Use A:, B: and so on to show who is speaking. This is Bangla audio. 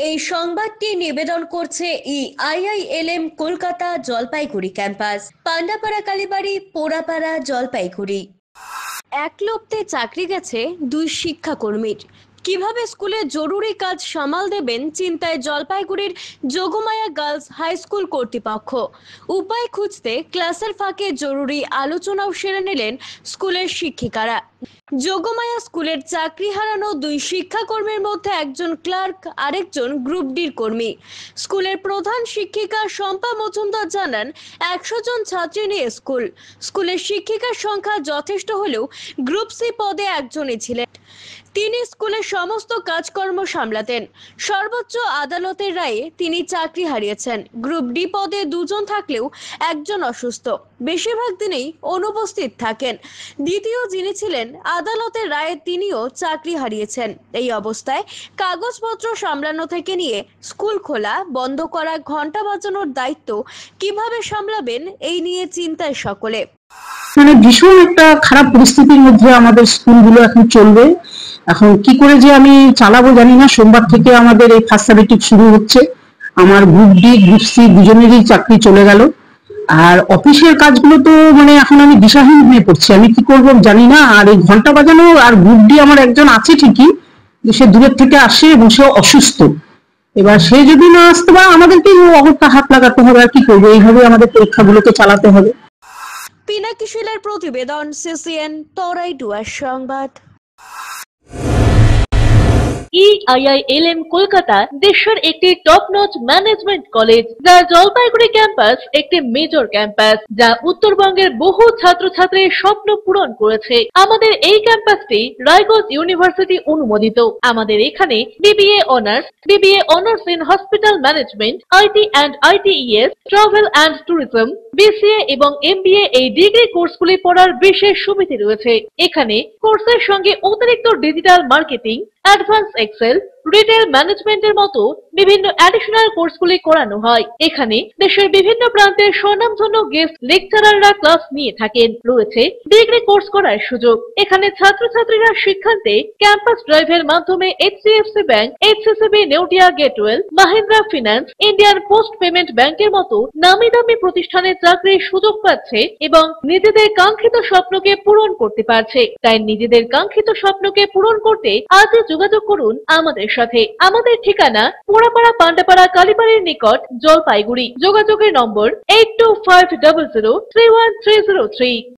A: এই সংবাদটি নিবেদন করছে আইআইএলএম কলকাতা জলপাইগুড়ি ক্যাম্পাস, পান্ডাপাড়া কালীবাড়ি, পোড়াপাড়া, জলপাইগুড়ি। একলব্ধে চাকরি গেছে দুই শিক্ষাকর্মীর। কিভাবে স্কুলে জরুরি কাজ সামাল দেবেন চিন্তায় জলপাইগুড়ির যোগমায়া গার্লস হাই স্কুল কর্তৃপক্ষ। উপায় খুঁজতে ক্লাসের ফাঁকে জরুরি আলোচনাও সেরে নিলেন স্কুলের শিক্ষিকারা। যোগমায়া স্কুলের চাকরি হারানো দুই শিক্ষাকর্মীর মধ্যে একজন ক্লার্ক, আরেকজন গ্রুপ ডির কর্মী। স্কুলের প্রধান শিক্ষিকা শম্পা মজুমদার জানান, 100 জন ছাত্রী নিয়ে স্কুলের শিক্ষিকার সংখ্যা যথেষ্ট হলেও গ্রুপ সি পদে একজনই ছিলেন। তিনি স্কুলের সমস্ত কাজকর্ম সামলাতেন। সর্বোচ্চ আদালতের রায়ে তিনি চাকরি হারিয়েছেন। গ্রুপ ডি পদে দুজন থাকলেও একজন অসুস্থ, বেশিরভাগ দিনেই অনুপস্থিত থাকেন। দ্বিতীয় যিনি ছিলেন আদালতের রায়ে তিনিও চাকরি হারিয়েছেন। এই অবস্থায় কাগজপত্র সামলানো থেকে নিয়ে স্কুল খোলা, বন্ধ করা, ঘন্টা বাজানোর দায়িত্ব কিভাবে সামলাবেন এই নিয়ে চিন্তায় সকলে।
B: ভীষণ একটা খারাপ পরিস্থিতির মধ্যে আমাদের স্কুলগুলো এখন চলবে। এখন কি করে যে আমি চালাবো জানি না। সোমবার থেকে আমাদের এই ফার্স্ট সাবজেক্ট শুরু হচ্ছে। আমার গ্রুপ ডি গ্রুপ সি দুজনেরই চাকরি চলে গেল। আর অফিসের কাজগুলো তো এখন আমি দিশাহীন হয়ে পড়ছি, আমি কি করবো জানি না। আর এই ঘন্টা বাজানো আর গ্রুপ ডি আমার একজন আছে ঠিকই, সে দূরের থেকে আসে এবং সে অসুস্থ। এবার সে যদি না আসতে পারে আমাদেরকে অগত্যা হাত লাগাতে হবে। আর কি করবো, এইভাবে আমাদের পরীক্ষাগুলোকে চালাতে হবে।
A: পিনাকি শিলের প্রতিবেদন, সিসিএন তরাই ডুয়ার সংবাদ।
C: আইআইএলএম কলকাতা দেশের একটি টপ নচ ম্যানেজমেন্ট কলেজ, যা জলপাইগুড়ি ক্যাম্পাস একটি মেজর ক্যাম্পাস, যা উত্তরবঙ্গের বহু ছাত্রছাত্রীর স্বপ্ন পূরণ করেছে। আমাদের এই ক্যাম্পাসটি রায়গঞ্জ ইউনিভার্সিটি অনুমোদিত। আমাদের এখানে BBA honours in hospital management, IT and ITES, travel and tourism, BCA এবং এমবিএ এই ডিগ্রি কোর্সগুলি পড়ার বিশেষ সুবিধা রয়েছে। এখানে কোর্সের সঙ্গে অতিরিক্ত digital marketing, advance Excel, retail ম্যানেজমেন্টের মতো বিভিন্ন অ্যাডিশনাল কোর্সগুলি করানো হয়। এখানে দেশের বিভিন্ন প্রান্তের স্বনামধন্য গেস্ট লেকচারাররা ক্লাস নিয়ে থাকেন। রয়েছে ডিগ্রি কোর্স করার সুযোগ। এখানে ছাত্রছাত্রীরা শিক্ষান্তে ক্যাম্পাস ড্রাইভের মাধ্যমে HDFC bank, HSCB Neotia Getwell, Mahindra finance, Indian post payment ব্যাংকের মতো নামি দামি প্রতিষ্ঠানে চাকরির সুযোগ পাচ্ছে এবং নিজেদের কাঙ্ক্ষিত স্বপ্নকে পূরণ করতে পারছে। তাই নিজেদের কাঙ্ক্ষিত স্বপ্নকে পূরণ করতে আজই যোগাযোগ করুন আমাদের সাথে। আমাদের ঠিকানা পোড়াপাড়া, পান্ডাপাড়া, কালীবাড়ির নিকট, জলপাইগুড়ি। যোগাযোগের নম্বর 8250031303।